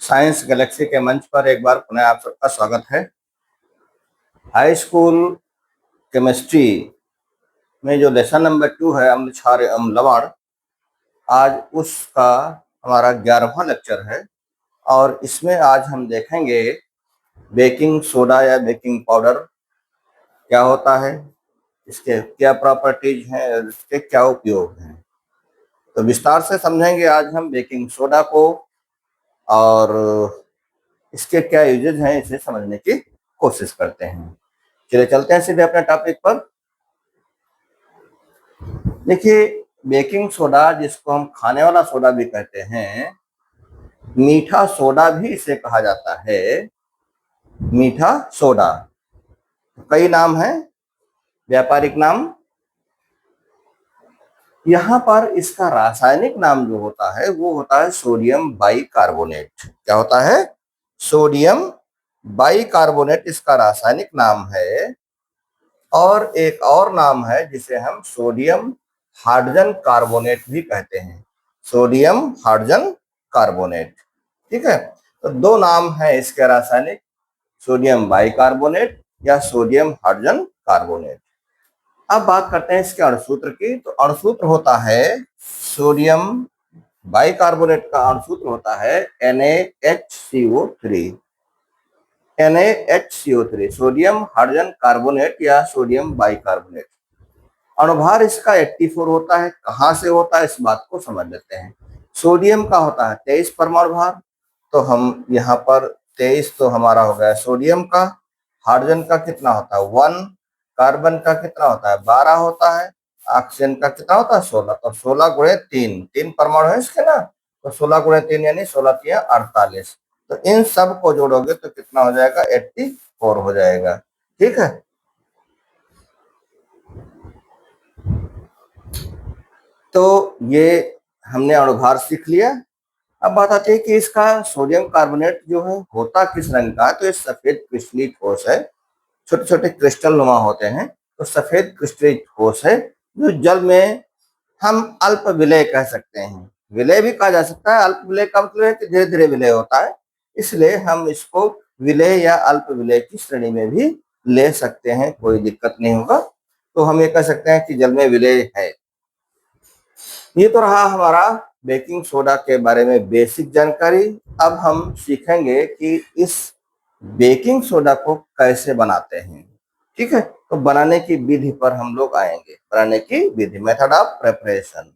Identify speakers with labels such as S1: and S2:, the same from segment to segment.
S1: Science Galaxy के मंच पर एक बार पुनः आप सबका स्वागत है। हाई स्कूल केमिस्ट्री में जो लेसन नंबर 2 है अम्ल क्षार एवं लवण, आज उसका हमारा 11वां लेक्चर है और इसमें आज हम देखेंगे बेकिंग सोडा या बेकिंग पाउडर क्या होता है, इसके क्या प्रॉपर्टीज हैं और इसके क्या उपयोग हैं। तो विस्तार से समझेंगे आज हम बेकिंग सोडा को और इसके क्या यूजेज हैं, इसे समझने की कोशिश करते हैं। चलिए चलते हैं सीधे अपने टॉपिक पर। देखिए, बेकिंग सोडा जिसको हम खाने वाला सोडा भी कहते हैं, मीठा सोडा भी इसे कहा जाता है, मीठा सोडा। कई नाम हैं, व्यापारिक नाम। यहाँ पर इसका रासायनिक नाम जो होता है वो होता है सोडियम बाइकार्बोनेट। क्या होता है? सोडियम बाइकार्बोनेट इसका रासायनिक नाम है। और एक और नाम है जिसे हम सोडियम हाइड्रोजन कार्बोनेट भी कहते हैं, सोडियम हाइड्रोजन कार्बोनेट। ठीक है, तो दो नाम है इसके रासायनिक, सोडियम बाइकार्बोनेट या सोडियम हाइड्रोजन कार्बोनेट। अब बात करते हैं इसके अणुसूत्र की। तो अणुसूत्र होता है, सोडियम बाइकार्बोनेट का अणुसूत्र होता है NaHCO3। NaHCO3 sodium hydrogen carbonate या सोडियम बाइकार्बोनेट। अणुभार इसका 84 होता है। कहां से होता है इस बात को समझ लेते हैं। सोडियम का होता है 23 परमाणु भार, तो हम यहाँ पर 23 तो हमारा हो गया सोडियम का। हाइड्रोजन का कितना होता है 1, कार्बन का कितना होता है 12 होता है, ऑक्सीजन का कितना होता है 16। तो 16 गुणे 3 परमाणु है इसके ना, तो 16 गुणे 3 यानी 16 3 48। तो इन सब को जोड़ोगे तो कितना हो जाएगा 84 हो जाएगा। ठीक है, तो ये हमने अणुभार सीख लिया। अब बात आती है कि इसका सोडियम कार्बोनेट जो है होता किस रंग का है। तो ये सफेद क्रिस्टलीय ठोस है, छोटे छोटे क्रिस्टल नुमा होते हैं। तो सफेद क्रिस्टलीय ठोस है जो जल में हम अल्प विलय कह सकते हैं। विलय भी कहा जा सकता है। अल्प विलय का मतलब है कि धीरे धीरे विलय होता है, इसलिए हम इसको विलय या अल्प विलय की श्रेणी में भी ले सकते हैं, कोई दिक्कत नहीं होगा। तो हम ये कह सकते हैं कि जल में विलय है। ये तो रहा हमारा बेकिंग सोडा के बारे में बेसिक जानकारी। अब हम सीखेंगे कि इस बेकिंग सोडा को कैसे बनाते हैं। ठीक है, तो बनाने की विधि पर हम लोग आएंगे। बनाने की विधि, मेथड ऑफ प्रिपरेशन।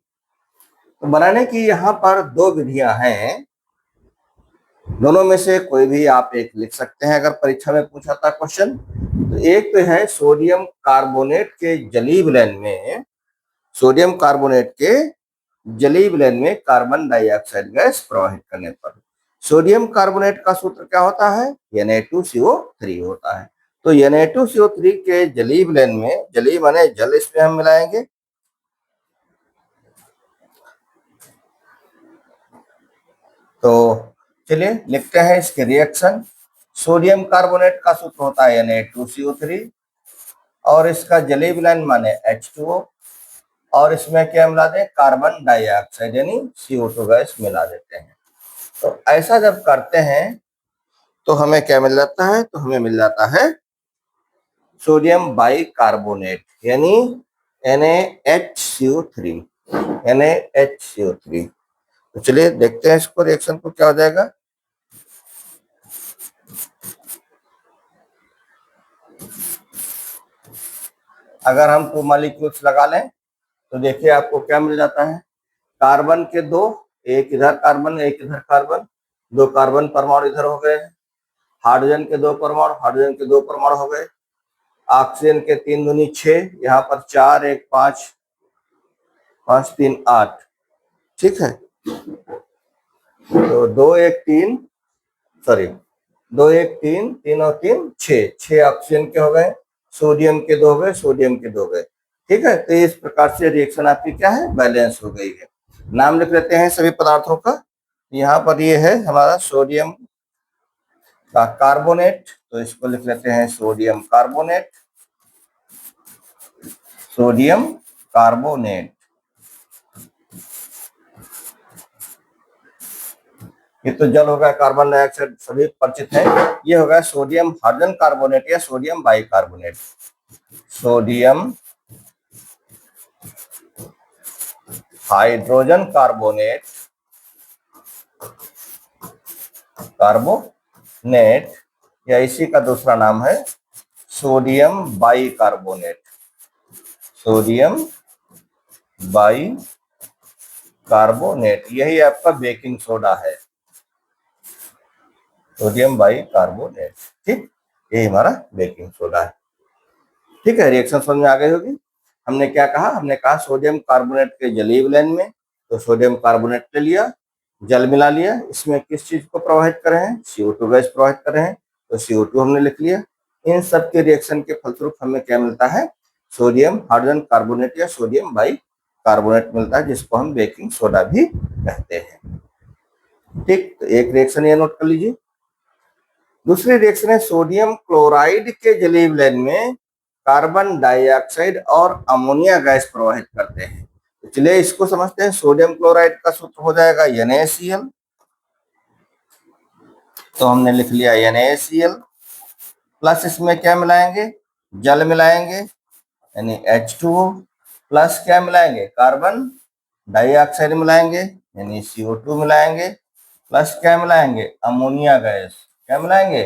S1: तो बनाने की यहाँ पर दो विधियां हैं, दोनों में से कोई भी आप एक लिख सकते हैं अगर परीक्षा में पूछा था क्वेश्चन। तो एक तो है सोडियम कार्बोनेट के जलीय विलयन में, सोडियम कार्बोनेट के जलीय विलयन में कार्बन डाइऑक्साइड गैस प्रवाहित करने पर। सोडियम कार्बोनेट का सूत्र क्या होता है? Na2CO3 होता है। तो Na2CO3 के जलीय विलयन में, जलीय माने जल, इसमें हम मिलाएंगे। तो चलिए लिखते हैं इसके रिएक्शन। सोडियम कार्बोनेट का सूत्र होता है Na2CO3 और इसका जलीय विलयन माने H2O, और इसमें क्या मिला दें? कार्बन डाइऑक्साइड यानी CO2 गैस मिला देते हैं। तो ऐसा जब करते हैं तो हमें क्या मिल जाता है? तो हमें मिल जाता है सोडियम बाइकार्बोनेट यानी NaHCO3। NaHCO3। तो चलिए देखते हैं इसको, रिएक्शन को क्या हो जाएगा। अगर हम 2 मॉलिक्यूल्स लगा लें तो देखिए आपको क्या मिल जाता है। कार्बन के 2, एक इधर कार्बन एक इधर कार्बन, 2 कार्बन परमाणु इधर हो गए। हाइड्रोजन के 2 परमाणु, हाइड्रोजन के 2 परमाणु हो गए। ऑक्सीजन के 3 दूनी 6, यहाँ पर 4 1 5 5 3 8। ठीक है, तो 2 1 3, सॉरी 2 1 3, 3 और 3 6 ऑक्सीजन के हो गए, सोडियम के 2 हो गए, सोडियम के 2 गए। ठीक है, तो इस प्रकार से रिएक्शन आपकी क्या है? बैलेंस हो गई है। नाम लिख लेते हैं सभी पदार्थों का। यहाँ पर ये है हमारा सोडियम का कार्बोनेट, तो इसको लिख लेते हैं सोडियम कार्बोनेट, सोडियम कार्बोनेट। ये तो जल हो गया, कार्बन डाइऑक्साइड सभी परिचित है। ये हो गया सोडियम हाइड्रोजन कार्बोनेट या sodium bicarbonate. Sodium hydrogen carbonate, carbonate, या इसी का दूसरा नाम है सोडियम बाइकार्बोनेट। सोडियम बाइकार्बोनेट, यही आपका बेकिंग सोडा है, सोडियम बाइकार्बोनेट। ठीक, यही हमारा बेकिंग सोडा है। ठीक है, रिएक्शन समझ में आ गई होगी। हमने क्या कहा, हमने कहा सोडियम कार्बोनेट के जलीय विलयन में, तो सोडियम कार्बोनेट ले लिया, जल मिला लिया, इसमें किस चीज को प्रवाहित कर रहे हैं, CO2 गैस प्रवाहित कर रहे हैं, तो CO2 हमने लिख लिया। इन सब के रिएक्शन के फलस्वरूप हमें क्या मिलता है, सोडियम हाइड्रोजन कार्बोनेट या सोडियम बाइकार्बोनेट मिलता है, जिसको हम बेकिंग सोडा भी कहते हैं। ठीक, तो एक रिएक्शन ये नोट कर लीजिए। दूसरी रिएक्शन है सोडियम क्लोराइड के जलीय विलयन में कार्बन डाइऑक्साइड और अमोनिया गैस प्रवाहित करते हैं। तो चलिए इसको समझते हैं। सोडियम क्लोराइड का सूत्र हो जाएगा NaCl, तो हमने लिख लिया NaCl, प्लस इसमें क्या मिलाएंगे, जल मिलाएंगे यानी H2O, प्लस क्या मिलाएंगे, कार्बन डाइऑक्साइड मिलाएंगे यानी CO2 मिलाएंगे, प्लस क्या मिलाएंगे, अमोनिया गैस, क्या मिलाएंगे,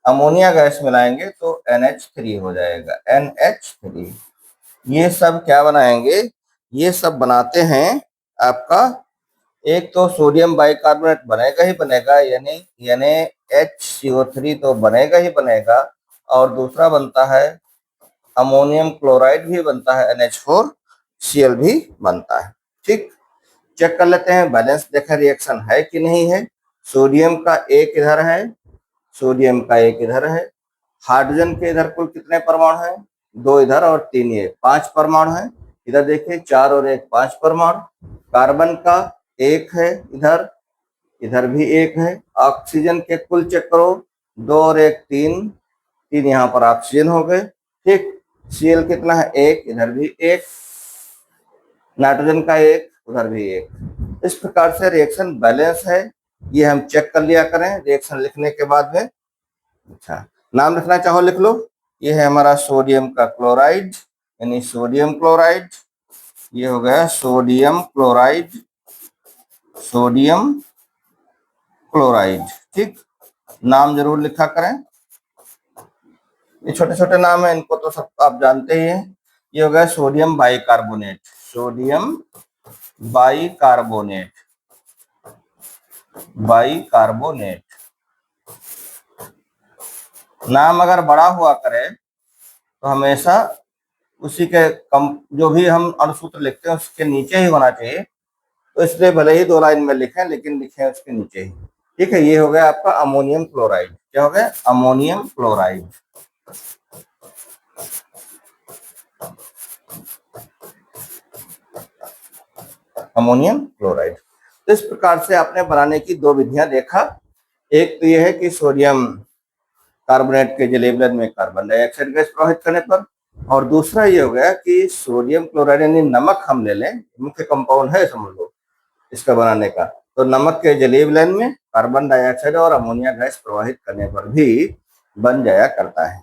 S1: अमोनिया गैस मिलाएंगे, तो NH3 हो जाएगा, NH3। ये सब क्या बनाएंगे, ये सब बनाते हैं आपका, एक तो सोडियम बाइकार्बोनेट बनेगा ही बनेगा, यानी HCO3 तो बनेगा ही बनेगा, और दूसरा बनता है अमोनियम क्लोराइड भी बनता है, NH4Cl भी बनता है। ठीक, चेक कर लेते हैं, बैलेंस देखें रिएक्शन है कि नहीं है। सोडियम का एक इधर है, सोडियम का एक इधर है, हाइड्रोजन के इधर कुल कितने परमाणु हैं, 2 इधर और 3 ये, 5 परमाणु हैं। इधर देखिए 4 और 1 5 परमाणु। कार्बन का एक है इधर, इधर भी एक है। ऑक्सीजन के कुल चेक करो, 2 और 1 3, 3 यहाँ पर ऑक्सीजन हो गए। ठीक, Cl कितना है, एक, इधर भी एक, नाइट्रोजन का एक, उधर भी एक। इस प्रकार से रिएक्शन बैलेंस है, ये हम चेक कर लिया करें रिएक्शन लिखने के बाद में। अच्छा, नाम लिखना चाहो लिख लो। ये है हमारा सोडियम का क्लोराइड यानी सोडियम क्लोराइड, ये हो गया सोडियम क्लोराइड, सोडियम क्लोराइड। ठीक, नाम जरूर लिखा करें, ये छोटे छोटे नाम है, इनको तो सब आप जानते ही हैं। ये हो गया sodium bicarbonate, sodium bicarbonate, bicarbonate. नाम अगर बड़ा हुआ करे तो हमेशा उसी के कम, जो भी हम अनुसूत्र लिखते हैं उसके नीचे ही होना चाहिए, तो इसलिए भले ही 2 लाइन में लिखें लेकिन लिखें उसके नीचे ही। ठीक है, ये हो गया आपका अमोनियम क्लोराइड। क्या हो गया, अमोनियम क्लोराइड। Ammonium chloride. तो इस प्रकार से आपने बनाने की 2 विधियां देखा। एक तो यह है कि सोडियम कार्बोनेट के जलीय विलयन में कार्बन डाइऑक्साइड गैस प्रवाहित करने पर, और दूसरा ये हो गया कि सोडियम क्लोराइड यानी नमक हम ले लें, मुख्य कंपाउंड है समझ लो इसका बनाने का, तो नमक के जलीय विलयन में कार्बन डाइऑक्साइड और अमोनिया गैस प्रवाहित करने पर भी बन जाया करता है।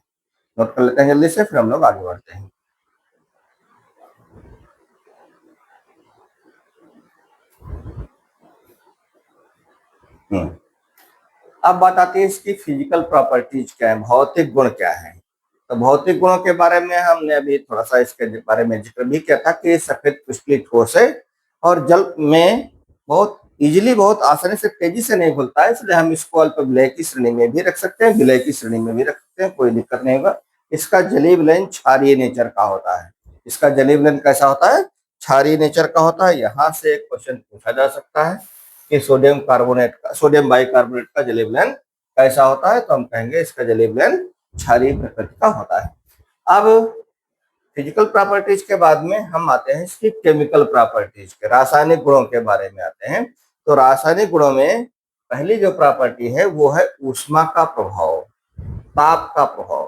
S1: नोट कर लेते हैं जल्दी से, फिर हम लोग आगे बढ़ते हैं। अब बात आती है इसकी फिजिकल प्रॉपर्टीज क्या है, भौतिक गुण क्या है। तो भौतिक गुणों के बारे में हमने अभी थोड़ा सा इसके बारे में जिक्र भी किया था कि सफेद क्रिस्टलीय ठोस है और जल में बहुत इजीली, बहुत आसानी से, तेजी से नहीं घुलता है, इसलिए हम इसको अल्प विलय की श्रेणी में भी रख सकते हैं, विलय की श्रेणी में भी रख सकते हैं, कोई दिक्कत नहीं होगा। इसका जलीय विलयन क्षारीय नेचर का होता है। इसका जलीय विलयन कैसा होता है, क्षारीय नेचर का होता है। यहाँ से एक क्वेश्चन पूछा जा सकता है कि सोडियम कार्बोनेट का, सोडियम बाइकार्बोनेट का जलीय विलयन कैसा होता है, तो हम कहेंगे इसका जलीय विलयन क्षारीय प्रकृति का होता है। अब फिजिकल प्रॉपर्टीज के बाद में हम आते हैं इसकी केमिकल प्रॉपर्टीज के, रासायनिक गुणों के बारे में आते हैं। तो रासायनिक गुणों में पहली जो प्रॉपर्टी है वो है ऊष्मा का प्रभाव, ताप का प्रभाव।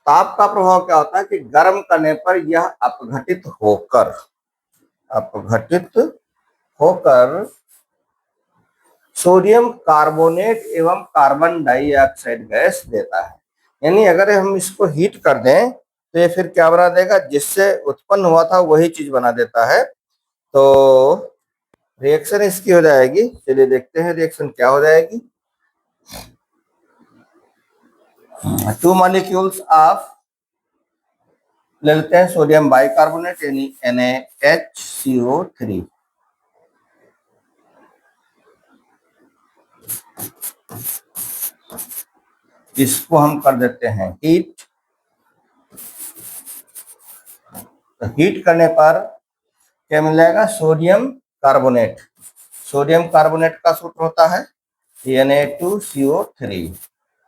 S1: ताप का प्रभाव क्या होता है कि गर्म करने पर यह अपघटित होकर सोडियम कार्बोनेट एवं कार्बन डाइऑक्साइड गैस देता है। यानी अगर हम इसको हीट कर दें तो ये फिर क्या बना देगा, जिससे उत्पन्न हुआ था वही चीज बना देता है। तो रिएक्शन इसकी हो जाएगी, चलिए देखते हैं रिएक्शन क्या हो जाएगी। 2 मॉलिक्यूल्स ऑफ ले लेते हैं सोडियम बाइकार्बोनेट यानी NaHCO3। इसको हम कर देते हैं हीट। तो हीट करने पर क्या मिल जाएगा, सोडियम कार्बोनेट। सोडियम कार्बोनेट का सूत्र होता है Na2CO3।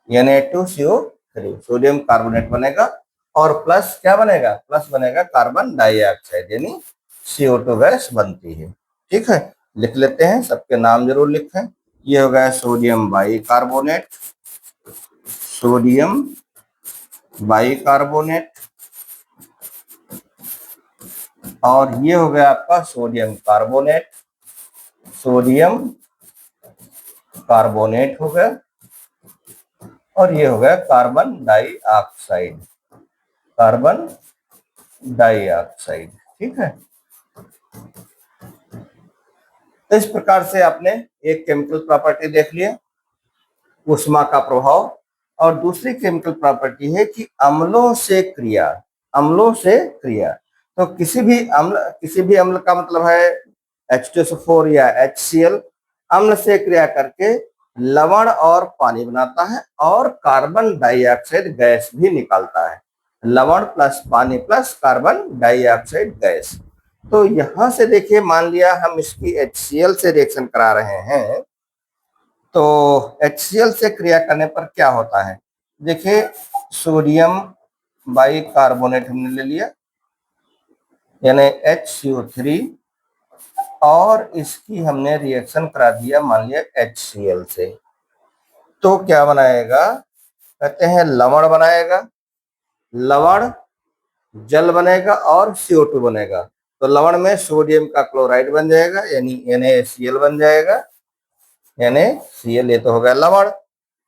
S1: Na2CO3 सोडियम कार्बोनेट बनेगा और प्लस क्या बनेगा, प्लस बनेगा कार्बन डाइऑक्साइड यानी CO2 गैस बनती है। ठीक है, लिख लेते हैं, सबके नाम जरूर लिखें। ये हो गया सोडियम बाइकार्बोनेट, सोडियम बाइकार्बोनेट, और ये हो गया आपका सोडियम कार्बोनेट। सोडियम कार्बोनेट हो गया, और ये हो गया कार्बन डाइऑक्साइड, कार्बन डाइऑक्साइड। ठीक है, तो इस प्रकार से आपने एक केमिकल प्रॉपर्टी देख लिया, ऊष्मा का प्रभाव। और दूसरी केमिकल प्रॉपर्टी है कि अम्लों से क्रिया, अम्लों से क्रिया। तो किसी भी अम्ल का मतलब है H2SO4 या HCl, अम्ल से क्रिया करके लवण और पानी बनाता है और कार्बन डाइऑक्साइड गैस भी निकालता है। लवण प्लस पानी प्लस कार्बन डाइऑक्साइड गैस। तो यहां से देखिए, मान लिया हम इसकी HCl से रिएक्शन करा रहे हैं, तो HCl से क्रिया करने पर क्या होता है, देखिए सोडियम बाइकार्बोनेट हमने ले लिया यानी HCO3, और इसकी हमने रिएक्शन करा दिया मान लिया HCl से। तो क्या बनाएगा, कहते हैं लवण बनाएगा, लवण जल बनेगा और CO2 बनेगा। तो लवण में सोडियम का क्लोराइड बन जाएगा यानी NaCl बन जाएगा। NaCl ये तो हो गया लवण,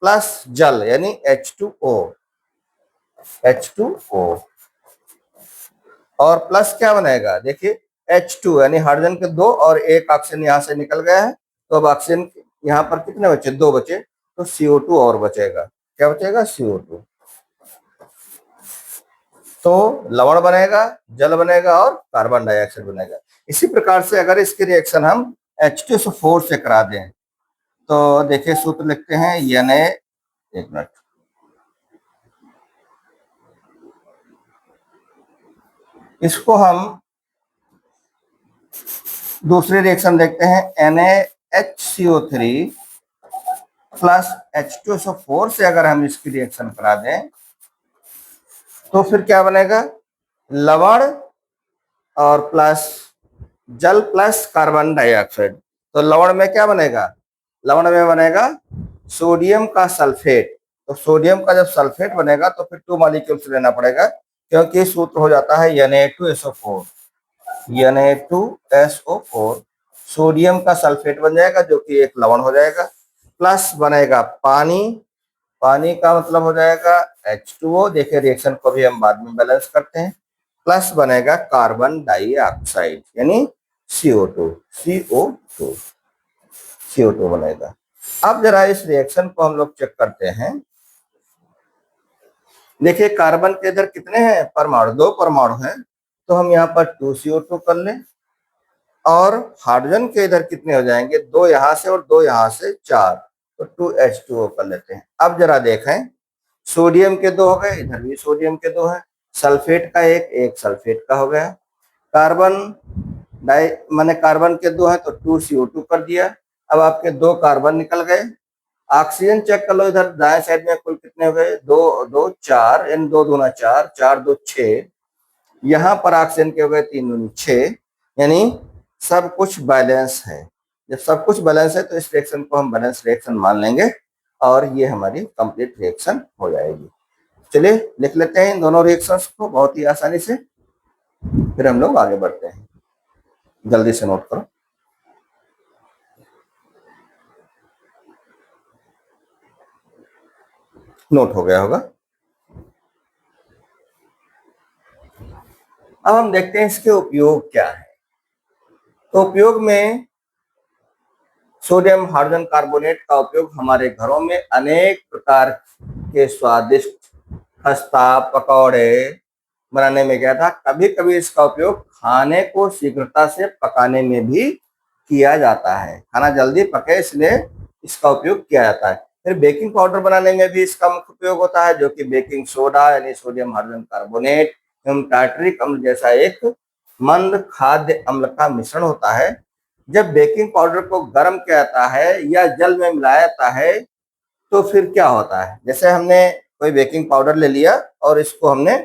S1: प्लस जल यानी H2O, H2O, और प्लस क्या बनेगा, देखिए H2 यानी हाइड्रोजन के दो और एक ऑक्सीजन यहां से निकल गया है। तो अब ऑक्सीजन यहाँ पर कितने बचे, दो बचे, तो CO2 और बचेगा। क्या बचेगा, CO2। तो लवण बनेगा, जल बनेगा और कार्बन डाइऑक्साइड बनेगा। इसी प्रकार से अगर इसकी रिएक्शन हम H2SO4 से करा दें तो देखिए सूत्र लिखते हैं एक मिनट, इसको हम दूसरी रिएक्शन देखते हैं NaHCO3 प्लस H2SO4 से अगर हम इसकी रिएक्शन करा दें तो फिर क्या बनेगा, लवण और प्लस जल प्लस कार्बन डाइऑक्साइड। तो लवण में क्या बनेगा, लवण में बनेगा सोडियम का सल्फेट। तो सोडियम का जब सल्फेट बनेगा तो फिर 2 मॉलिक्यूल्स लेना पड़ेगा, क्योंकि सूत्र हो जाता है Na2SO4। Na2SO4 सोडियम का सल्फेट बन जाएगा जो कि एक लवण हो जाएगा, प्लस बनेगा पानी, पानी का मतलब हो जाएगा H2O। देखिए रिएक्शन को भी हम बाद में बैलेंस करते हैं, प्लस बनेगा कार्बन डाइऑक्साइड यानी CO2, CO2, CO2 बनेगा। अब जरा इस रिएक्शन को हम लोग चेक करते हैं। देखिए कार्बन के इधर कितने हैं परमाणु, 2 परमाणु हैं, तो हम यहाँ पर 2CO2 कर लें, और हाइड्रोजन के इधर कितने हो जाएंगे, 2 यहां से और 2 यहां से, 4, तो 2H2O कर लेते हैं। अब जरा देखें, सोडियम के 2 हो गए, इधर भी सोडियम के 2 है, सल्फेट का एक सल्फेट का हो गया, कार्बन डाई माने कार्बन के 2 है तो 2CO2 कर दिया। अब आपके 2 कार्बन निकल गए। ऑक्सीजन चेक कर लो, इधर दाएं साइड में कुल कितने हो गए, 2 2 4 यानी 2 दूना 4, 4 2 6, यहाँ पर ऑक्सीजन के हो गए 3 दूनी 6, यानी सब कुछ बैलेंस है। जब सब कुछ बैलेंस है तो इस रिएक्शन को हम बैलेंस रिएक्शन मान लेंगे और ये हमारी कंप्लीट रिएक्शन हो जाएगी। चलिए लिख लेते हैं इन दोनों रिएक्शंस को बहुत ही आसानी से, फिर हम लोग आगे बढ़ते हैं। जल्दी से नोट करो। नोट हो गया होगा। अब हम देखते हैं इसके उपयोग क्या है। तो उपयोग में सोडियम हाइड्रोजन कार्बोनेट का उपयोग हमारे घरों में अनेक प्रकार के स्वादिष्ट खस्ता पकौड़े बनाने में किया था। कभी कभी इसका उपयोग खाने को शीघ्रता से पकाने में भी किया जाता है। खाना जल्दी पके इसलिए इसका उपयोग किया जाता है। फिर बेकिंग पाउडर बनाने में भी इसका मुख्य उपयोग होता है, जो कि बेकिंग सोडा यानी सोडियम हाइड्रोजन कार्बोनेट एवं टार्टरिक अम्ल जैसा एक मंद खाद्य अम्ल का मिश्रण होता है। जब बेकिंग पाउडर को गर्म किया जाता है या जल में मिलाया जाता है तो फिर क्या होता है, जैसे हमने कोई बेकिंग पाउडर ले लिया और इसको हमने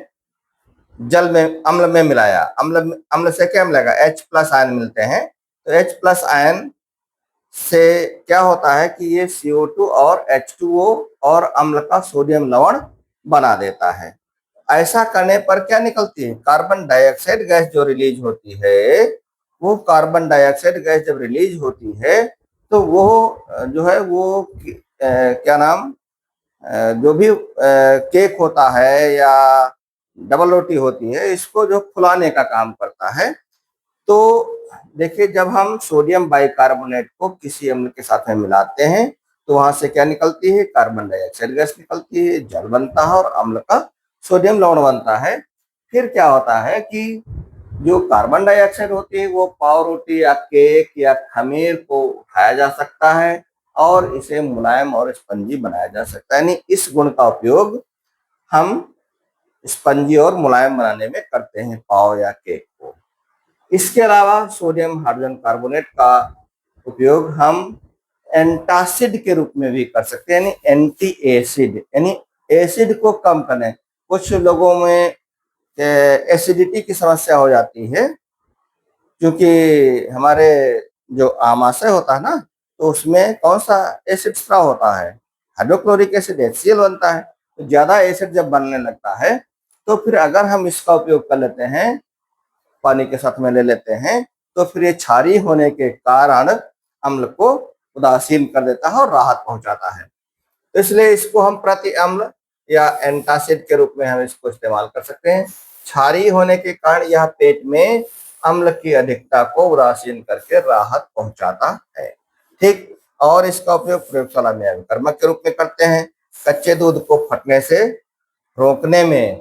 S1: जल में अम्ल में मिलाया। अम्ल से क्या मिलेगा, H+ आयन मिलते हैं। तो H+ आयन से क्या होता है कि ये CO2 और H2O और अम्ल का सोडियम लवण बना देता है। ऐसा करने पर क्या निकलती है, कार्बन डाइऑक्साइड गैस जो रिलीज होती है, वो कार्बन डाइऑक्साइड गैस जब रिलीज होती है तो वो जो है वो क्या नाम जो भी केक होता है या डबल रोटी होती है, इसको जो फुलाने का काम करता है। तो देखिए, जब हम सोडियम बाइकार्बोनेट को किसी अम्ल के साथ में मिलाते हैं तो वहां से क्या निकलती है, कार्बन डाइऑक्साइड गैस निकलती है, जल बनता है और अम्ल का सोडियम लवण बनता है। फिर क्या होता है कि जो कार्बन डाइऑक्साइड होती है वो पाव रोटी या केक या खमीर को उठाया जा सकता है और इसे मुलायम और स्पंजी बनाया जा सकता है। यानी इस गुण का उपयोग हम स्पंजी और मुलायम बनाने में करते हैं पाव या केक को। इसके अलावा सोडियम हाइड्रोजन कार्बोनेट का उपयोग हम एंटासिड के रूप में भी कर सकते हैं, यानी एंटी एसिड, यानी एसिड को कम करने। कुछ लोगों में एसिडिटी की समस्या हो जाती है, क्योंकि हमारे जो आमाशय होता है ना, तो उसमें कौन सा एसिड स्राव होता है, हाइड्रोक्लोरिक एसिड HCl बनता है। तो ज्यादा एसिड जब बनने लगता है तो फिर अगर हम इसका उपयोग कर लेते हैं, पानी के साथ में ले लेते हैं, तो फिर ये क्षारीय होने के कारण अम्ल को उदासीन कर देता है और राहत पहुंचाता है। तो इसलिए इसको हम प्रति अम्ल या एंटासिड के रूप में हम इसको इस्तेमाल कर सकते हैं। क्षारीय होने के कारण यह पेट में अम्ल की अधिकता को उदासीन करके राहत पहुंचाता है। ठीक, और इसका उपयोग प्रयोगशाला में अभिकर्मक के रूप में करते हैं। कच्चे दूध को फटने से रोकने में,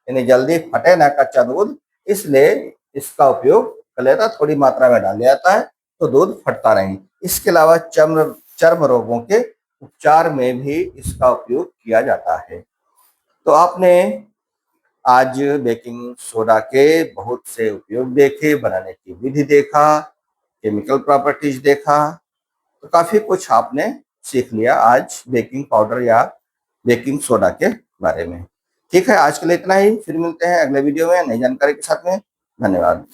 S1: यानी जल्दी फटे ना कच्चा दूध, इसलिए इसका उपयोग कर लेता, थोड़ी मात्रा में डाल दिया जाता है तो दूध फटता नहीं। इसके अलावा चर्म रोगों के उपचार में भी इसका उपयोग किया जाता है। तो आपने आज बेकिंग सोडा के बहुत से उपयोग देखे, बनाने की विधि देखा, केमिकल प्रॉपर्टीज देखा, तो काफी कुछ आपने सीख लिया आज बेकिंग पाउडर या बेकिंग सोडा के बारे में। ठीक है, आज के लिए इतना ही। फिर मिलते हैं अगले वीडियो में नई जानकारी के साथ में। धन्यवाद।